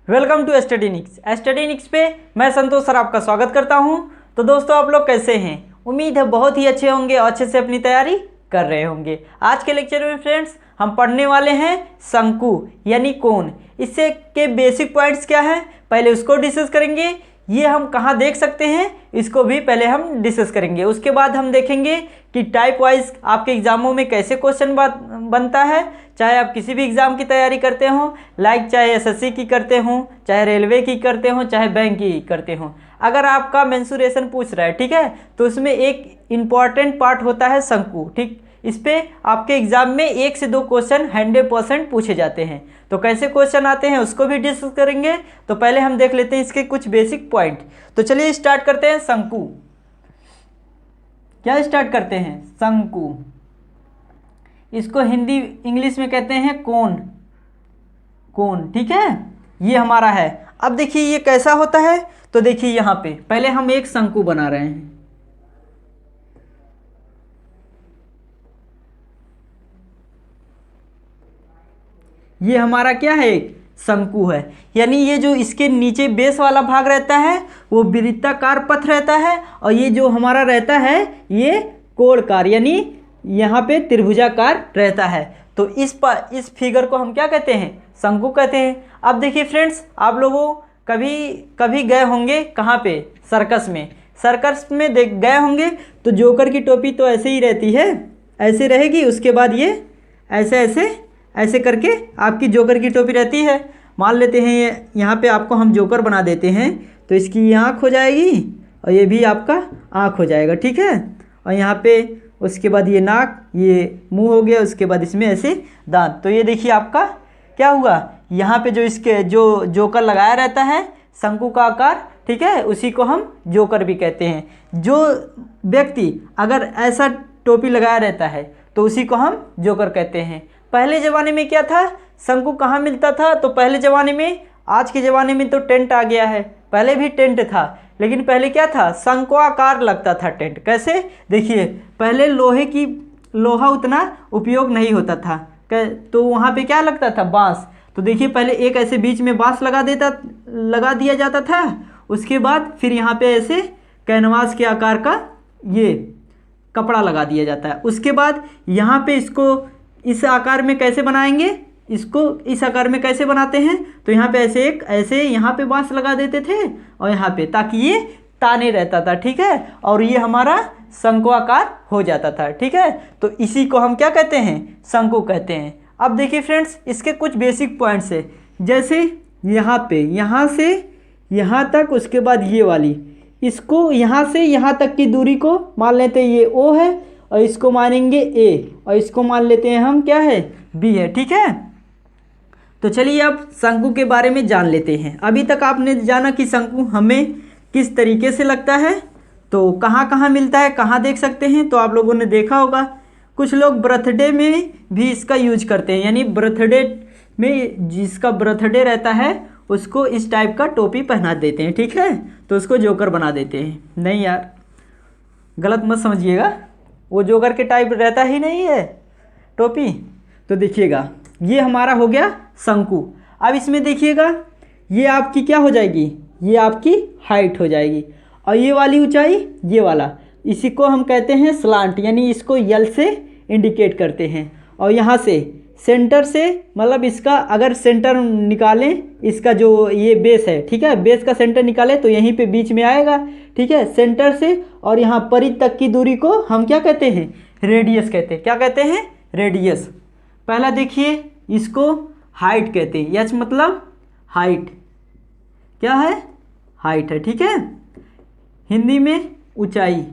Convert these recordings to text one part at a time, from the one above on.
Welcome to स्टडीनिक्स पे मैं संतोष sir आपका स्वागत करता हूं। तो दोस्तों आप लोग कैसे हैं? उम्मीद है बहुत ही अच्छे होंगे और अच्छे से अपनी तैयारी कर रहे होंगे। आज के लेक्चर में फ्रेंड्स हम पढ़ने वाले हैं शंकु यानी कोण। इससे के बेसिक पॉइंट्स क्या हैं पहले उसको डिस्कस करेंगे। ये हम कहाँ देख सकते हैं इसको भी पहले हम डिस्कस करेंगे। उसके बाद हम देखेंगे कि टाइप वाइज आपके एग्जामों में कैसे क्वेश्चन बनता है, चाहे आप किसी भी एग्ज़ाम की तैयारी करते हो, लाइक चाहे एसएससी की करते हो, चाहे रेलवे की करते हो, चाहे बैंक की करते हो। अगर आपका मेंसुरेशन पूछ रहा है, ठीक है, तो उसमें एक इम्पॉर्टेंट पार्ट होता है शंकु। ठीक, इस पे आपके एग्जाम में 1 से 2 क्वेश्चन 100% पूछे जाते हैं। तो कैसे क्वेश्चन आते हैं उसको भी डिस्कस करेंगे। तो पहले हम देख लेते हैं इसके कुछ बेसिक पॉइंट। तो चलिए स्टार्ट करते हैं। शंकु क्या स्टार्ट करते हैं? शंकु, इसको हिंदी इंग्लिश में कहते हैं कोण। कोण, ठीक है, ये हमारा है। अब देखिए ये कैसा होता है। तो देखिए यहाँ पे पहले हम एक शंकु बना रहे हैं। ये हमारा क्या है? एक शंकु है। यानी ये जो इसके नीचे बेस वाला भाग रहता है वो वृत्ताकार पथ रहता है, और ये जो हमारा रहता है ये कोणकार यानी यहाँ पे त्रिभुजाकार रहता है। तो इस फिगर को हम क्या कहते हैं? शंकु कहते हैं। अब देखिए फ्रेंड्स, आप लोगों कभी गए होंगे कहाँ पे? सर्कस में। सर्कस में देख गए होंगे तो जोकर की टोपी तो ऐसे ही रहती है, ऐसे रहेगी। उसके बाद ये ऐसे ऐसे ऐसे करके आपकी जोकर की टोपी रहती है। मान लेते हैं ये यहाँ पे आपको हम जोकर बना देते हैं, तो इसकी ये आँख हो जाएगी और ये भी आपका आँख हो जाएगा, ठीक है। और यहाँ पे उसके बाद ये नाक, ये मुंह हो गया, उसके बाद इसमें ऐसे दांत। तो ये देखिए आपका क्या हुआ, यहाँ पे जो इसके जो जोकर लगाया रहता है शंकु का आकार, ठीक है, उसी को हम जोकर भी कहते हैं। जो व्यक्ति अगर ऐसा टोपी लगाया रहता है तो उसी को हम जोकर कहते हैं। पहले ज़माने में क्या था, शंकु कहाँ मिलता था? तो पहले ज़माने में, आज के ज़माने में तो टेंट आ गया है, पहले भी टेंट था, लेकिन पहले क्या था? शंक्वाकार लगता था टेंट। कैसे? देखिए पहले लोहा उतना उपयोग नहीं होता था, तो वहाँ पे क्या लगता था? बाँस। तो देखिए पहले एक ऐसे बीच में बाँस लगा दिया जाता था। उसके बाद फिर यहाँ पे ऐसे कैनवास के आकार का ये कपड़ा लगा दिया जाता है। उसके बाद यहाँ पे इसको इस आकार में कैसे बनाएंगे? इसको इस आकार में कैसे बनाते हैं? तो यहाँ पे ऐसे यहाँ पे बाँस लगा देते थे और यहाँ पे, ताकि ये ताने रहता था, ठीक है, और ये हमारा शंक्वाकार हो जाता था, ठीक है। तो इसी को हम क्या कहते हैं? शंकु कहते हैं। अब देखिए फ्रेंड्स, इसके कुछ बेसिक पॉइंट्स है। जैसे यहाँ पे, यहाँ से यहाँ तक, उसके बाद ये वाली, इसको यहाँ से यहाँ तक की दूरी को मान लेते हैं ये O है, और इसको मानेंगे A, और इसको मान लेते हैं हम क्या है? B है, ठीक है। तो चलिए अब शंकु के बारे में जान लेते हैं। अभी तक आपने जाना कि शंकु हमें किस तरीके से लगता है, तो कहाँ कहाँ मिलता है, कहाँ देख सकते हैं। तो आप लोगों ने देखा होगा कुछ लोग बर्थडे में भी इसका यूज करते हैं, यानी बर्थडे में जिसका बर्थडे रहता है उसको इस टाइप का टोपी पहना देते हैं, ठीक है, तो उसको जोकर बना देते हैं। नहीं यार, गलत मत समझिएगा, वो जोकर के टाइप रहता ही नहीं है टोपी। तो देखिएगा ये हमारा हो गया शंकु। अब इसमें देखिएगा ये आपकी क्या हो जाएगी? ये आपकी हाइट हो जाएगी, और ये वाली ऊंचाई, ये वाला, इसी को हम कहते हैं स्लांट, यानी इसको यल से इंडिकेट करते हैं। और यहाँ से सेंटर से, मतलब इसका अगर सेंटर निकालें, इसका जो ये बेस है, ठीक है, बेस का सेंटर निकालें तो यहीं पे बीच में आएगा, ठीक है, सेंटर से और यहाँ परिध तक की दूरी को हम क्या कहते हैं? रेडियस कहते हैं। क्या कहते हैं? रेडियस। पहला देखिए इसको हाइट कहते हैं। एच मतलब हाइट, क्या है? हाइट है, ठीक है, हिंदी में ऊंचाई।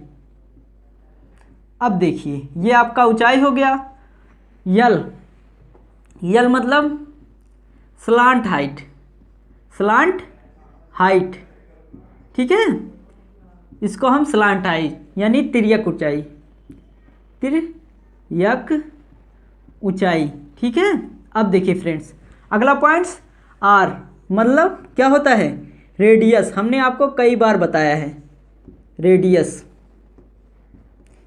अब देखिए ये आपका ऊंचाई हो गया। यल मतलब स्लांट हाइट, स्लांट हाइट, ठीक है, इसको हम स्लांट हाइट यानी तिर्यक ऊंचाई, तिर्यक ऊंचाई, ठीक है। अब देखिए फ्रेंड्स, अगला पॉइंट्स आर मतलब क्या होता है? रेडियस। हमने आपको कई बार बताया है, रेडियस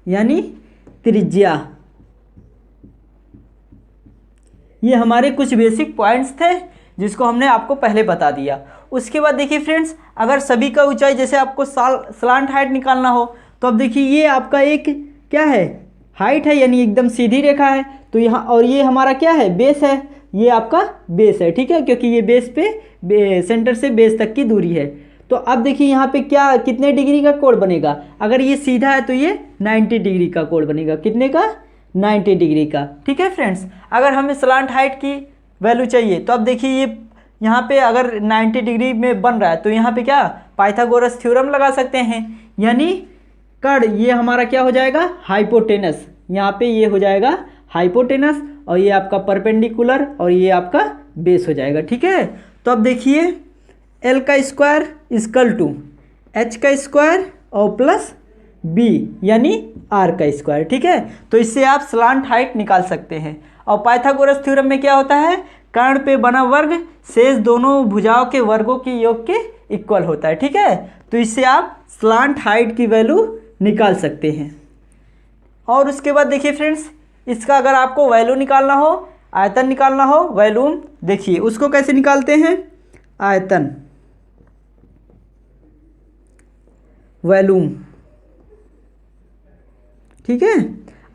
यानी त्रिज्या। ये हमारे कुछ बेसिक पॉइंट्स थे जिसको हमने आपको पहले बता दिया। उसके बाद देखिए फ्रेंड्स, अगर सभी का ऊंचाई जैसे आपको स्लांट हाइट निकालना हो तो अब देखिए ये आपका एक क्या है, हाइट है, यानी एकदम सीधी रेखा है। तो यहाँ और ये हमारा क्या है, बेस है, ये आपका बेस है, ठीक है, क्योंकि ये बेस पे सेंटर से बेस तक की दूरी है। तो अब देखिए यहाँ पे क्या कितने डिग्री का कोण बनेगा, अगर ये सीधा है तो ये 90 डिग्री का कोण बनेगा। कितने का, 90 डिग्री का, ठीक है फ्रेंड्स। अगर हमें स्लांट हाइट की वैल्यू चाहिए तो अब देखिए ये यहाँ पे अगर 90 डिग्री में बन रहा है तो यहाँ पे क्या पाइथागोरस थ्योरम लगा सकते हैं, यानी कर्ण ये हमारा क्या हो जाएगा, हाइपोटेनस, यहाँ पे ये हो जाएगा हाइपोटेनस और ये आपका परपेंडिकुलर और ये आपका बेस हो जाएगा, ठीक है। तो अब देखिए एल का स्क्वायर इक्वल टू एच का स्क्वायर और प्लस बी यानी आर का स्क्वायर, ठीक है। तो इससे आप स्लांट हाइट निकाल सकते हैं। और पाइथागोरस थ्योरम में क्या होता है, कर्ण पे बना वर्ग शेष दोनों भुजाओं के वर्गों के योग के इक्वल होता है, ठीक है। तो इससे आप स्लांट हाइट की वैल्यू निकाल सकते हैं। और उसके बाद देखिए फ्रेंड्स, इसका अगर आपको वैल्यू निकालना हो, आयतन निकालना हो, वैल्यूम, देखिए उसको कैसे निकालते हैं, आयतन वैल्यूम, ठीक है।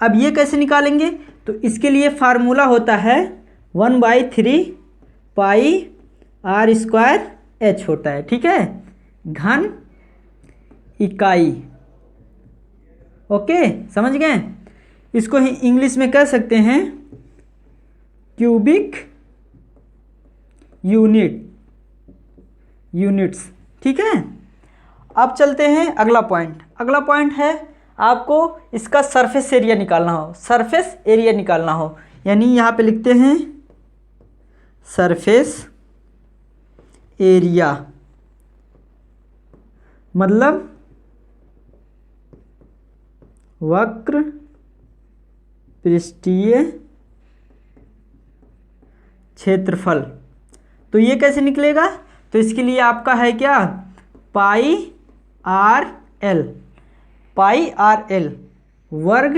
अब ये कैसे निकालेंगे, तो इसके लिए फार्मूला होता है 1/3 पाई आर स्क्वायर एच होता है, ठीक है, घन इकाई। ओके, समझ गए। इसको ही इंग्लिश में कह सकते हैं क्यूबिक यूनिट्स, ठीक है। अब चलते हैं अगला पॉइंट। अगला पॉइंट है आपको इसका सरफेस एरिया निकालना हो, सरफेस एरिया निकालना हो, यानी यहाँ पे लिखते हैं सरफेस एरिया, मतलब वक्र पृष्ठीय क्षेत्रफल। तो ये कैसे निकलेगा, तो इसके लिए आपका है क्या, पाई आर एल वर्ग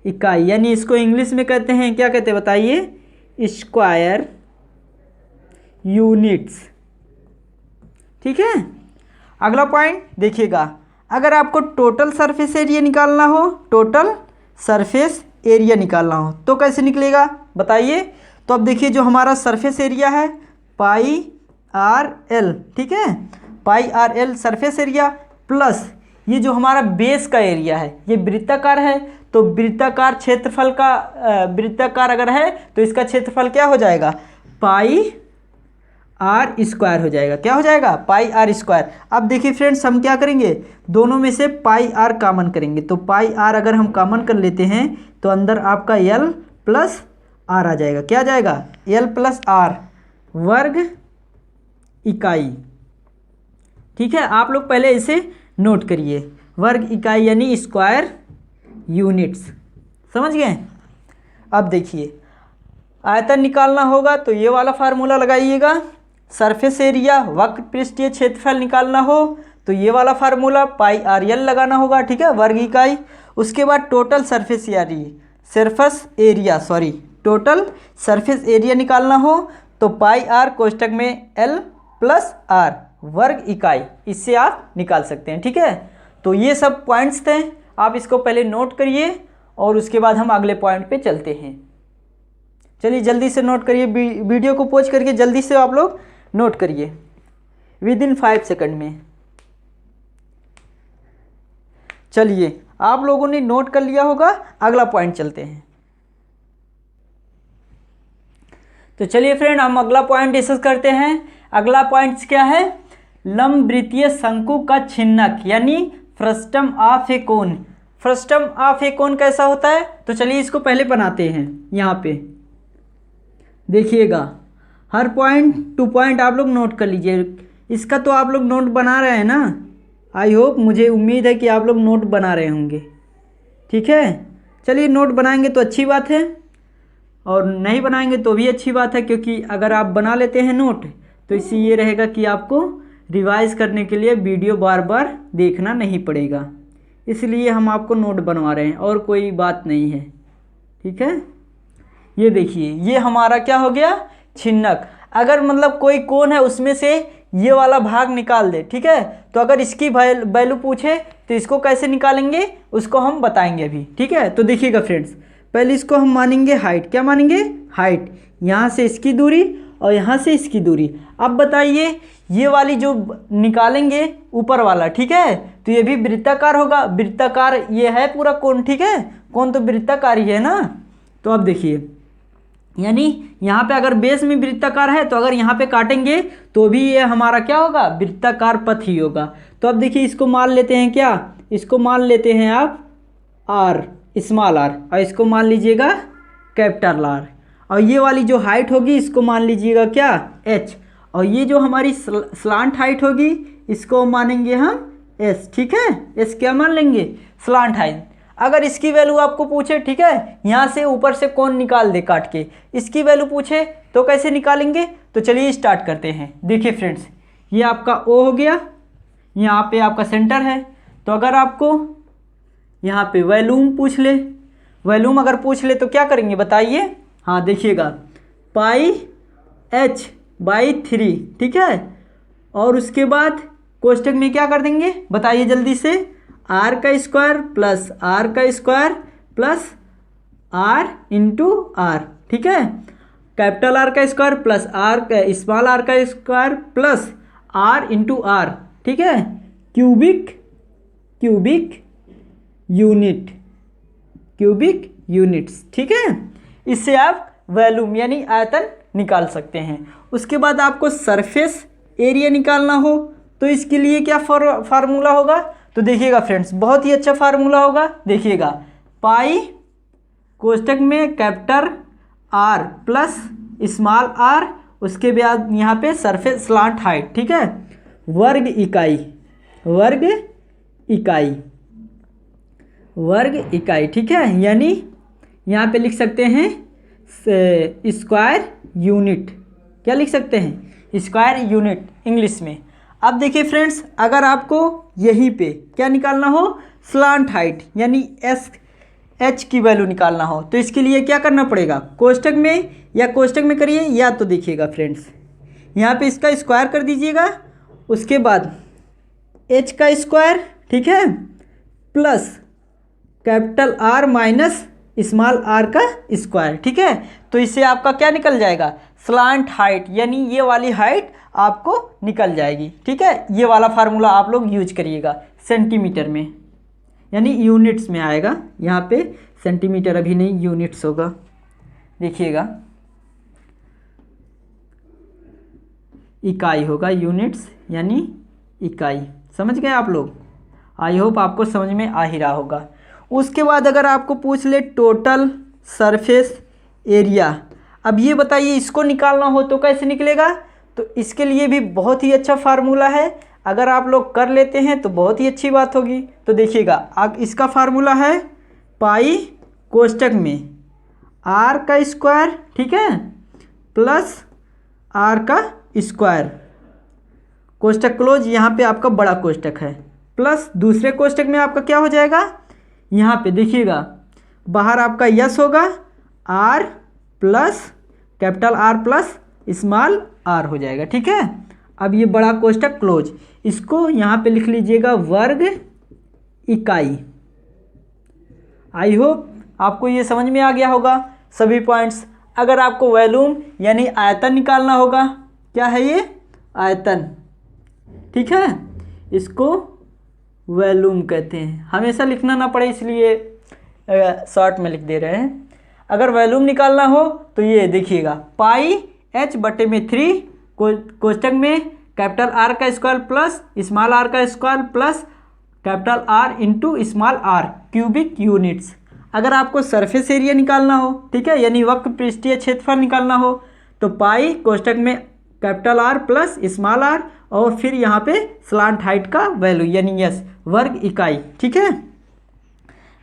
इकाई, यानी इसको इंग्लिश में कहते हैं, क्या कहते हैं बताइए, स्क्वायर यूनिट्स, ठीक है। अगला पॉइंट देखिएगा, अगर आपको टोटल सरफेस एरिया निकालना हो, तो कैसे निकलेगा बताइए। तो अब देखिए जो हमारा सरफेस एरिया है पाई आर एल, ठीक है, pi R L surface area plus ये जो हमारा बेस का एरिया है, ये वृत्ताकार है, तो वृत्ताकार क्षेत्रफल का वृत्ताकार अगर है तो इसका क्षेत्रफल क्या हो जाएगा, पाई आर स्क्वायर हो जाएगा। क्या हो जाएगा, पाई आर स्क्वायर। अब देखिए फ्रेंड्स, हम क्या करेंगे, दोनों में से पाई आर कॉमन करेंगे। तो पाई आर अगर हम कॉमन कर लेते हैं तो अंदर आपका एल प्लस आर आ जाएगा। क्या आ जाएगा, एल प्लस आर वर्ग इकाई, ठीक है। आप लोग पहले इसे नोट करिए, वर्ग इकाई यानी स्क्वायर यूनिट्स, समझ गए। अब देखिए आयतन निकालना होगा तो ये वाला फार्मूला लगाइएगा, सरफेस एरिया वक्र पृष्ठीय क्षेत्रफल निकालना हो तो ये वाला फार्मूला पाई आर एल लगाना होगा, ठीक है, वर्ग इकाई। उसके बाद टोटल सरफेस एरिया निकालना हो तो पाई आर कोष्टक में एल प्लस आर वर्ग इकाई, इससे आप निकाल सकते हैं, ठीक है। तो ये सब पॉइंट्स थे, आप इसको पहले नोट करिए और उसके बाद हम अगले पॉइंट पे चलते हैं। चलिए जल्दी से नोट करिए, वीडियो को पॉज करके जल्दी से आप लोग नोट करिए विदिन 5 सेकंड में। चलिए आप लोगों ने नोट कर लिया होगा, अगला पॉइंट चलते हैं। तो चलिए फ्रेंड, हम अगला पॉइंट डिस्कस करते हैं। अगला पॉइंट क्या है, लंबवृत्तीय शंकु का छिन्नक यानी frustum of a cone. Frustum of a cone कैसा होता है, तो चलिए इसको पहले बनाते हैं। यहाँ पे देखिएगा, हर पॉइंट टू पॉइंट आप लोग नोट कर लीजिए। इसका तो आप लोग नोट बना रहे हैं ना, आई होप, मुझे उम्मीद है कि आप लोग नोट बना रहे होंगे, ठीक है। चलिए नोट बनाएंगे तो अच्छी बात है, और नहीं बनाएंगे तो भी अच्छी बात है, क्योंकि अगर आप बना लेते हैं नोट तो इससे ये रहेगा कि आपको रिवाइज करने के लिए वीडियो बार बार देखना नहीं पड़ेगा, इसलिए हम आपको नोट बनवा रहे हैं और कोई बात नहीं है, ठीक है, ये देखिए ये हमारा क्या हो गया, छिन्नक। अगर मतलब कोई कोण है उसमें से ये वाला भाग निकाल दे, ठीक है, तो अगर इसकी वैल्यू पूछे तो इसको कैसे निकालेंगे उसको हम बताएंगे अभी, ठीक है। तो देखिएगा फ्रेंड्स, पहले इसको हम मानेंगे हाइट, क्या मानेंगे, हाइट, यहाँ से इसकी दूरी और यहाँ से इसकी दूरी। अब बताइए ये वाली जो निकालेंगे ऊपर वाला, ठीक है, तो ये भी वृत्ताकार होगा, वृत्ताकार ये है पूरा कोण, ठीक है, कोण तो वृत्ताकार ही है ना। तो अब देखिए यानी यहाँ पे अगर बेस में वृत्ताकार है तो अगर यहाँ पे काटेंगे तो भी ये हमारा क्या होगा, वृत्ताकार पथ ही होगा। तो अब देखिए इसको मान लेते हैं, क्या, इसको मान लेते हैं आप आर, स्मॉल आर, और इसको मान लीजिएगा कैपिटल आर, और ये वाली जो हाइट होगी इसको मान लीजिएगा क्या, एच, और ये जो हमारी स्लांट हाइट होगी इसको मानेंगे हम एस, ठीक है, एस क्या मान लेंगे, स्लांट हाइट। अगर इसकी वैल्यू आपको पूछे, ठीक है, यहाँ से ऊपर से कोण निकाल दे काट के, इसकी वैल्यू पूछे तो कैसे निकालेंगे। तो चलिए स्टार्ट करते हैं। देखिए फ्रेंड्स, ये आपका ओ हो गया, यहाँ पे आपका सेंटर है। तो अगर आपको यहाँ पे वॉल्यूम पूछ ले, वॉल्यूम अगर पूछ ले तो क्या करेंगे बताइए। हाँ देखिएगा, पाई एच बाई 3, ठीक है, और उसके बाद कोष्टक में क्या कर देंगे बताइए जल्दी से, आर का स्क्वायर प्लस आर का square plus R into R, ठीक है, कैपिटल आर का square plus R small R का square plus R into R, ठीक है, क्यूबिक यूनिट्स, ठीक है। इससे आप वॉल्यूम यानी आयतन निकाल सकते हैं। उसके बाद आपको सरफेस एरिया निकालना हो तो इसके लिए क्या फार्मूला होगा, तो देखिएगा फ्रेंड्स बहुत ही अच्छा फार्मूला होगा। देखिएगा, पाई कोष्टक में capital R plus small R, उसके बाद यहाँ पे सरफेस स्लांट हाइट, ठीक है, वर्ग इकाई, ठीक है, यानी यहाँ पे लिख सकते हैं स्क्वायर यूनिट, क्या लिख सकते हैं, स्क्वायर यूनिट इंग्लिश में। अब देखिए फ्रेंड्स, अगर आपको यहीं पे क्या निकालना हो, स्लांट हाइट यानी एस एच की वैल्यू निकालना हो तो इसके लिए क्या करना पड़ेगा, कोष्टक में करिए, या तो देखिएगा फ्रेंड्स यहाँ पे इसका स्क्वायर कर दीजिएगा, उसके बाद एच का स्क्वायर, ठीक है, plus capital R minus small R का स्क्वायर, ठीक है। तो इससे आपका क्या निकल जाएगा, स्लांट हाइट, यानी ये वाली हाइट आपको निकल जाएगी, ठीक है। ये वाला फार्मूला आप लोग यूज करिएगा सेंटीमीटर में, यानी यूनिट्स में आएगा, यहाँ पे सेंटीमीटर अभी नहीं यूनिट्स होगा। देखिएगा इकाई होगा, यूनिट्स यानी इकाई, समझ गए आप लोग। आई होप आपको समझ में आ ही रहा होगा। उसके बाद अगर आपको पूछ ले टोटल सरफेस एरिया, अब ये बताइए इसको निकालना हो तो कैसे निकलेगा, तो इसके लिए भी बहुत ही अच्छा फार्मूला है, अगर आप लोग कर लेते हैं तो बहुत ही अच्छी बात होगी। तो देखिएगा, अब इसका फार्मूला है पाई कोष्टक में आर का स्क्वायर, ठीक है, प्लस आर का स्क्वायर, कोष्टक क्लोज, यहाँ पे आपका बड़ा कोष्टक है, प्लस दूसरे कोष्टक में आपका क्या हो जाएगा, यहाँ पे देखिएगा बाहर आपका यस होगा, R plus capital R plus small R हो जाएगा, ठीक है। अब ये बड़ा कोष्टक क्लोज, इसको यहाँ पे लिख लीजिएगा वर्ग इकाई। आई होप आपको ये समझ में आ गया होगा सभी पॉइंट्स। अगर आपको वॉल्यूम यानी आयतन निकालना होगा, क्या है ये, आयतन, ठीक है, इसको वॉल्यूम कहते हैं, हमेशा लिखना ना पड़े इसलिए शॉर्ट में लिख दे रहे हैं। अगर वॉल्यूम निकालना हो तो ये देखिएगा, पाई एच बटे में 3 कोष्टक में कैपिटल आर का स्क्वायर प्लस स्मॉल आर का square plus capital R into small R, cubic units. अगर आपको सरफेस एरिया निकालना हो, ठीक है, यानी वक्र पृष्ठीय क्षेत्रफल निकालना हो तो पाई कोष्टक में capital R plus small R और फिर यहाँ पे स्लांट हाइट का वैल्यू यानी यस वर्ग इकाई, ठीक है।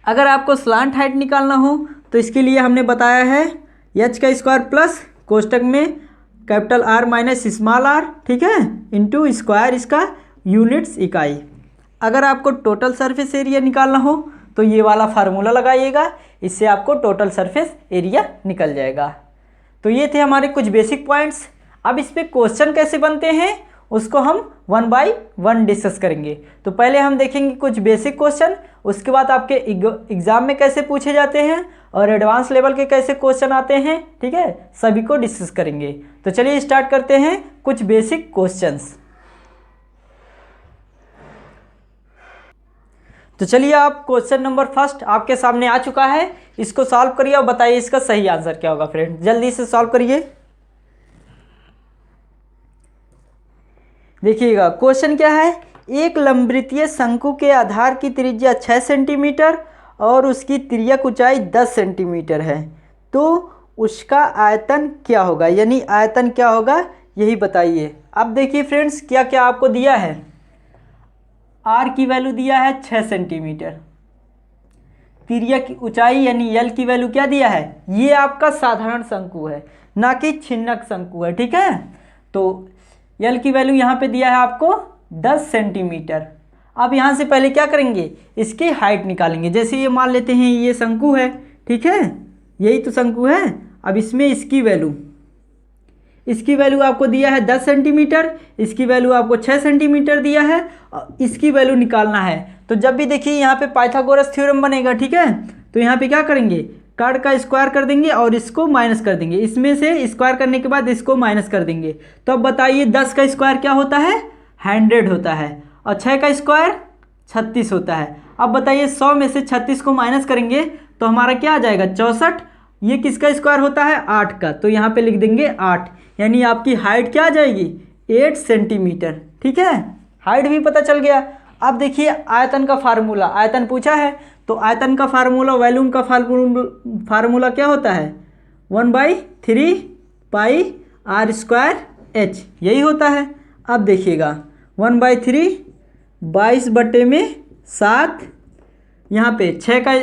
अगर आपको स्लांट हाइट निकालना हो तो इसके लिए हमने बताया है एच का स्क्वायर प्लस कोष्टक में capital R minus small R, ठीक है, इंटू स्क्वायर इसका यूनिट्स इकाई। अगर आपको टोटल सरफेस एरिया निकालना हो तो ये वाला फार्मूला लगाइएगा, इससे आपको टोटल सरफेस एरिया निकल जाएगा। तो ये थे हमारे कुछ बेसिक पॉइंट्स। अब इस पे क्वेश्चन कैसे बनते हैं उसको हम 1 बाय 1 डिस्कस करेंगे। तो पहले हम देखेंगे कुछ बेसिक क्वेश्चन, उसके बाद आपके एग्जाम में कैसे पूछे जाते हैं और एडवांस लेवल के कैसे क्वेश्चन आते हैं, ठीक है, सभी को डिस्कस करेंगे। तो चलिए स्टार्ट करते हैं कुछ बेसिक क्वेश्चंस। तो चलिए आप क्वेश्चन नंबर फर्स्ट आपके सामने आ चुका है, इसको सॉल्व करिए और बताइए इसका सही आंसर क्या होगा। फ्रेंड जल्दी से सॉल्व करिए। देखिएगा क्वेश्चन क्या है, एक लंबवृत्तीय शंकु के आधार की त्रिज्या 6 सेंटीमीटर और उसकी तिर्यक ऊंचाई 10 सेंटीमीटर है, तो उसका आयतन क्या होगा, यानी आयतन क्या होगा यही बताइए। अब देखिए फ्रेंड्स क्या क्या आपको दिया है, आर की वैल्यू दिया है 6 सेंटीमीटर, तिर्यक ऊंचाई यानी यल की वैल्यू क्या दिया है, ये आपका साधारण शंकु है ना कि छिन्नक शंकु है, ठीक है। तो यल की वैल्यू यहाँ पे दिया है आपको 10 सेंटीमीटर। अब यहाँ से पहले क्या करेंगे, इसकी हाइट निकालेंगे। जैसे ये मान लेते हैं ये शंकु है, ठीक है, यही तो शंकु है। अब इसमें इसकी वैल्यू आपको दिया है 10 सेंटीमीटर, इसकी वैल्यू आपको 6 सेंटीमीटर दिया है, और इसकी वैल्यू निकालना है। तो जब भी देखिए यहाँ पे पाइथागोरस थ्योरम बनेगा, ठीक है, तो यहाँ पे क्या करेंगे, कार्ड का स्क्वायर कर देंगे और इसको माइनस कर देंगे, इसमें से स्क्वायर करने के बाद इसको माइनस कर देंगे। तो अब बताइए 10 का स्क्वायर क्या होता है, 100 होता है, और 6 का स्क्वायर 36 होता है। अब बताइए 100 में से 36 को माइनस करेंगे तो हमारा क्या आ जाएगा, 64। ये किसका स्क्वायर होता है, 8 का, तो यहाँ पे लिख देंगे 8, यानी आपकी हाइट क्या आ जाएगी, 8 सेंटीमीटर, ठीक है, हाइट भी पता चल गया। अब देखिए आयतन का फार्मूला, आयतन पूछा है तो आयतन का फार्मूला, वॉल्यूम का फार्मूला क्या होता है, 1/3 पाई आर स्क्वायर एच, यही होता है। अब देखिएगा 1/3 22/7, यहाँ पे 6 का,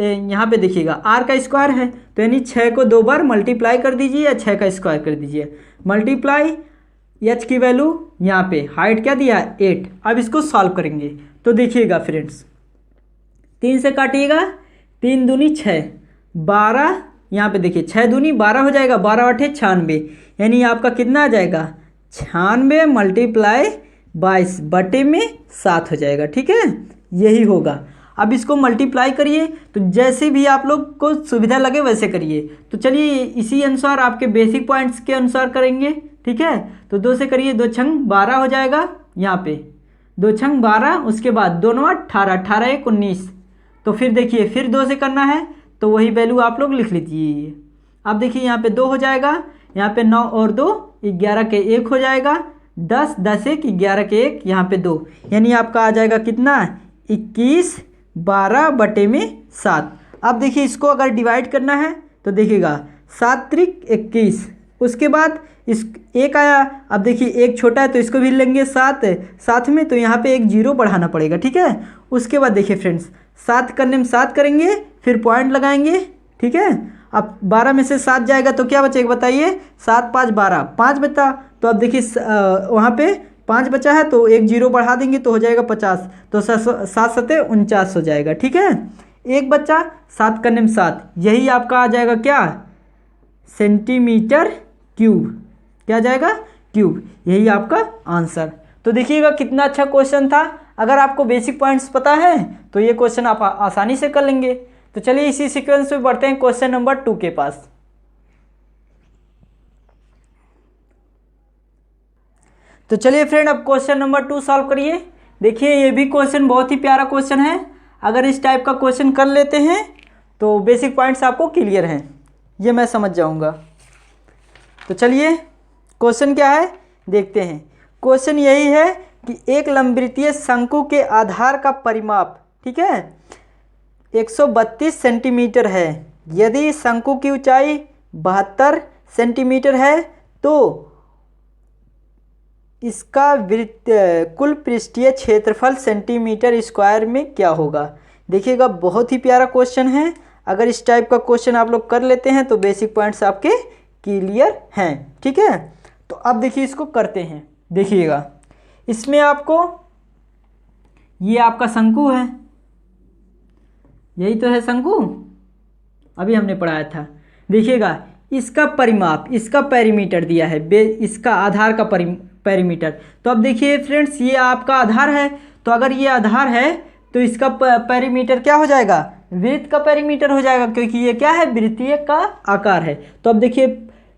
यहाँ पे देखिएगा आर का स्क्वायर है, तो यानी 6 को 2 बार मल्टीप्लाई कर दीजिए या 6 का स्क्वायर कर दीजिए, मल्टीप्लाई एच की वैल्यू यहाँ पे हाइट क्या दिया है 8। अब इसको सॉल्व करेंगे तो देखिएगा फ्रेंड्स 3 से काटिएगा, 3 दूनी 6, 12, यहाँ पे देखिए 6 दूनी 12 हो जाएगा, 12 8 96, यानी आपका कितना आ जाएगा 96 मल्टीप्लाई 22/7 हो जाएगा, ठीक है, यही होगा। अब इसको मल्टीप्लाई करिए, तो जैसे भी आप लोग को सुविधा लगे वैसे करिए। तो चलिए इसी अनुसार आपके बेसिक पॉइंट्स के अनुसार करेंगे, ठीक है। तो 2 से करिए, 2 छंग 12 हो जाएगा, यहाँ पे 2 छंग 12, उसके बाद 2 9 18, 18 1 19, तो फिर देखिए फिर 2 से करना है तो वही वैल्यू आप लोग लिख लीजिए। अब देखिए यहाँ पे 2 हो जाएगा, यहाँ पे 9 और 2 11 के 1 हो जाएगा, 10 10 1 11 के 1, यहाँ पे 2, यानी आपका आ जाएगा कितना 21 12/7। अब देखिए इसको अगर डिवाइड करना है तो देखिएगा 7 त्रिक 21, उसके बाद इस एक आया। अब देखिए एक छोटा है तो इसको भी लेंगे 7 साथ में, तो यहाँ पे एक 0 बढ़ाना पड़ेगा, ठीक है। उसके बाद देखिए फ्रेंड्स 7 करने में 7 करेंगे, फिर पॉइंट लगाएंगे, ठीक है। अब 12 में से 7 जाएगा तो क्या बचेगा बताइए, 7 5 12, 5 बचा। तो अब देखिए वहाँ पे 5 बचा है तो एक 0 बढ़ा देंगे तो हो जाएगा 50, तो 7 7 49 हो जाएगा, ठीक है। एक बच्चा 7 करने में 7, यही आपका आ जाएगा क्या, सेंटीमीटर क्यूब, क्या आ जाएगा क्यूब, यही आपका आंसर। तो देखिएगा कितना अच्छा क्वेश्चन था। अगर आपको बेसिक पॉइंट्स पता है तो ये क्वेश्चन आप आसानी से कर लेंगे। तो चलिए इसी सीक्वेंस में बढ़ते हैं क्वेश्चन नंबर 2 के पास। तो चलिए फ्रेंड अब क्वेश्चन नंबर 2 सॉल्व करिए। देखिए ये भी क्वेश्चन बहुत ही प्यारा क्वेश्चन है, अगर इस टाइप का क्वेश्चन कर लेते हैं तो बेसिक पॉइंट्स आपको क्लियर हैं, ये मैं समझ जाऊंगा। तो चलिए क्वेश्चन क्या है देखते हैं। क्वेश्चन यही है कि एक लंबवृत्तीय शंकु के आधार का परिमाप, ठीक है, 132 सेंटीमीटर है। यदि शंकु की ऊंचाई 72 सेंटीमीटर है तो इसका कुल पृष्ठीय क्षेत्रफल सेंटीमीटर स्क्वायर में क्या होगा। देखिएगा बहुत ही प्यारा क्वेश्चन है, अगर इस टाइप का क्वेश्चन आप लोग कर लेते हैं तो बेसिक पॉइंट्स आपके क्लियर हैं, ठीक है। तो अब देखिए इसको करते हैं। देखिएगा इसमें आपको ये आपका शंकु है, यही तो है शंकु, अभी हमने पढ़ाया था। देखिएगा इसका परिमाप, इसका पेरीमीटर दिया है, इसका आधार का पेरीमीटर। तो अब देखिए फ्रेंड्स, ये आपका आधार है, तो अगर ये आधार है तो इसका पेरीमीटर क्या हो जाएगा, वृत्त का पेरीमीटर हो जाएगा, क्योंकि ये क्या है, वृत्तीय का आकार है। तो अब देखिए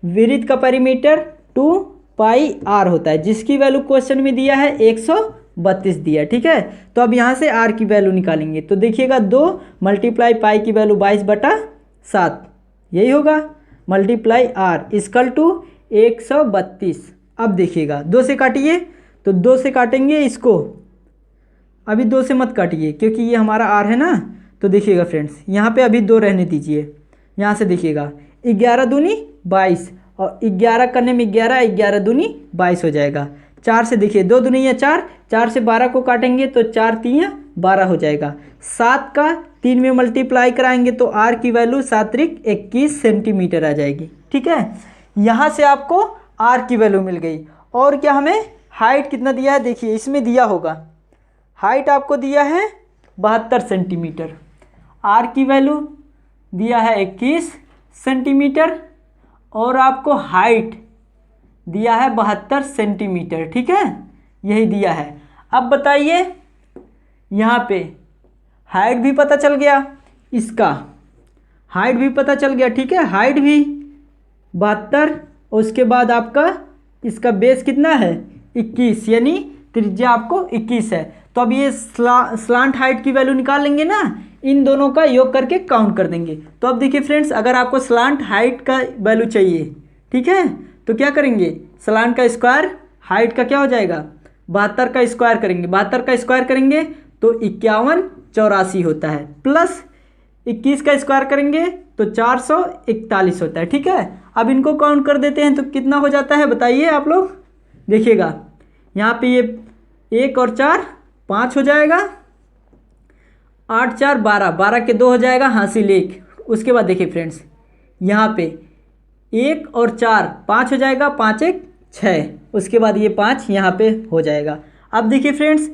वृत्त का पेरीमीटर 2πr होता है, जिसकी वैल्यू क्वेश्चन में दिया है 132 दिया, ठीक है। तो अब यहाँ से r की वैल्यू निकालेंगे, तो देखिएगा 2 मल्टीप्लाई पाई की वैल्यू 22/7 यही होगा, मल्टीप्लाई r इक्वल टू 132। अब देखिएगा 2 से काटिए, तो 2 से काटेंगे इसको, अभी 2 से मत काटिए क्योंकि ये हमारा r है ना। तो देखिएगा फ्रेंड्स, यहाँ पे अभी 2 रहने दीजिए, यहाँ से देखिएगा 11 दूनी 22, और 11 करने में 11 दूनी 22 हो जाएगा। 4 से देखिए 2 दूनी या 4, 4 से 12 को काटेंगे तो 4 3 12 हो जाएगा। 7 का 3 में मल्टीप्लाई कराएंगे तो r की वैल्यू 7 त्रिक 21 सेंटीमीटर आ जाएगी, ठीक है। यहाँ से आपको r की वैल्यू मिल गई। और क्या हमें हाइट कितना दिया है, देखिए इसमें दिया होगा, हाइट आपको दिया है 72 सेंटीमीटर, r की वैल्यू दिया है 21 सेंटीमीटर, और आपको हाइट दिया है 72 सेंटीमीटर, ठीक है, यही दिया है। अब बताइए, यहाँ पे हाइट भी पता चल गया, इसका हाइट भी पता चल गया, ठीक है, हाइट भी 72, उसके बाद आपका इसका बेस कितना है 21, यानी त्रिज्या आपको 21 है। तो अब ये स्लांट हाइट की वैल्यू निकाल लेंगे ना, इन दोनों का योग करके काउंट कर देंगे। तो अब देखिए फ्रेंड्स, अगर आपको स्लांट हाइट का वैल्यू चाहिए, ठीक है, तो क्या करेंगे, स्लांट का स्क्वायर हाइट का क्या हो जाएगा, 72 का स्क्वायर करेंगे, 72 का स्क्वायर करेंगे तो 5184 होता है, प्लस 21 का स्क्वायर करेंगे तो 441 होता है, ठीक है। अब इनको काउंट कर देते हैं तो कितना हो जाता है बताइए आप लोग। देखिएगा यहाँ पे ये 1 और 4 5 हो जाएगा, 8 4 12, 12 के 2 हो जाएगा, हासिल 1। उसके बाद देखिए फ्रेंड्स, यहाँ पे 1 और 4 5 हो जाएगा, 5 1 6, उसके बाद ये 5 यहाँ पे हो जाएगा। अब देखिए फ्रेंड्स,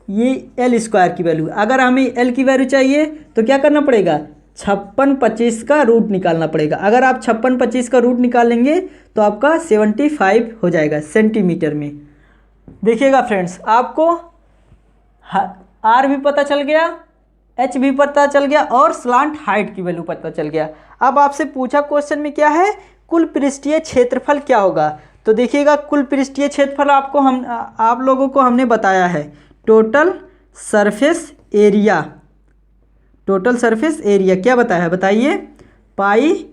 ये एल स्क्वायर की वैल्यू, अगर हमें एल की वैल्यू चाहिए तो क्या करना पड़ेगा, 56 25 का रूट निकालना पड़ेगा। अगर आप 56 25 का रूट निकाल लेंगे तो आपका 75 हो जाएगा सेंटीमीटर में। देखिएगा फ्रेंड्स, आपको आर भी पता चल गया, एच भी पता चल गया, और स्लांट हाइट की वैल्यू पता चल गया। अब आपसे पूछा क्वेश्चन में क्या है, कुल पृष्ठीय क्षेत्रफल क्या होगा। तो देखिएगा कुल पृष्ठीय क्षेत्रफल आपको आप लोगों को हमने बताया है, total surface area, total surface area क्या बताया है बताइए, पाई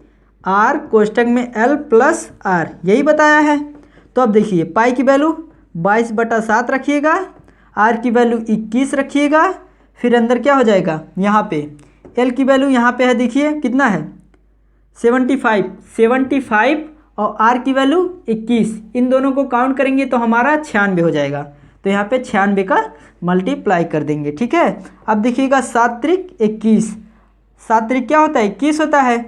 आर कोष्टक में एल प्लस आर, यही बताया है। तो अब देखिए पाई की वैल्यू 22/7 रखिएगा, आर की वैल्यू 21 रखिएगा, फिर अंदर क्या हो जाएगा, यहाँ पे एल की वैल्यू यहाँ पे है, देखिए कितना है 75 और आर की वैल्यू 21, इन दोनों को काउंट करेंगे तो हमारा 96 हो जाएगा। तो यहाँ पे 96 का मल्टीप्लाई कर देंगे, ठीक है। अब देखिएगा 7 त्रिक 21, 7 त्रिक क्या होता है 21 होता है,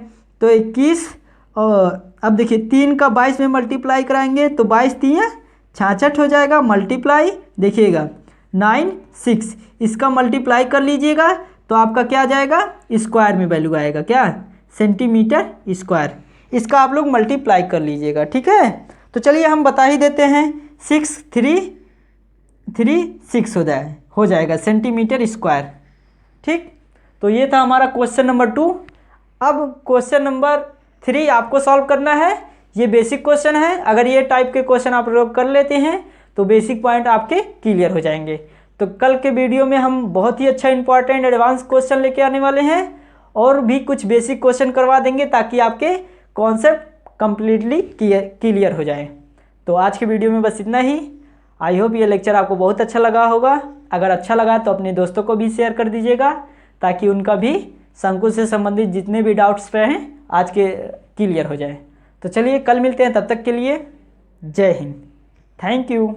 तो 21, और अब देखिए 3 का 22 में मल्टीप्लाई कराएंगे तो 22 3 66 हो जाएगा, मल्टीप्लाई देखिएगा 9 6, इसका मल्टीप्लाई कर लीजिएगा तो आपका क्या आ जाएगा, स्क्वायर में वैल्यू आएगा, क्या सेंटीमीटर स्क्वायर, इसका आप लोग मल्टीप्लाई कर लीजिएगा, ठीक है। तो चलिए हम बता ही देते हैं, 6 3 3 6 हो जाएगा सेंटीमीटर स्क्वायर, ठीक। तो ये था हमारा क्वेश्चन नंबर 2। अब क्वेश्चन नंबर 3 आपको सॉल्व करना है, ये बेसिक क्वेश्चन है। अगर ये टाइप के क्वेश्चन आप लोग कर लेते हैं तो बेसिक पॉइंट आपके क्लियर हो जाएंगे। तो कल के वीडियो में हम बहुत ही अच्छा इंपॉर्टेंट एडवांस क्वेश्चन लेके आने वाले हैं, और भी कुछ बेसिक क्वेश्चन करवा देंगे ताकि आपके कॉन्सेप्ट कंप्लीटली क्लियर हो जाए। तो आज के वीडियो में बस इतना ही। आई होप ये लेक्चर आपको बहुत अच्छा लगा होगा। अगर अच्छा लगा तो अपने दोस्तों को भी शेयर कर दीजिएगा ताकि उनका भी शंकु से संबंधित जितने भी डाउट्स रहे आज के क्लियर हो जाए। तो चलिए कल मिलते हैं, तब तक के लिए जय हिंद, थैंक यू।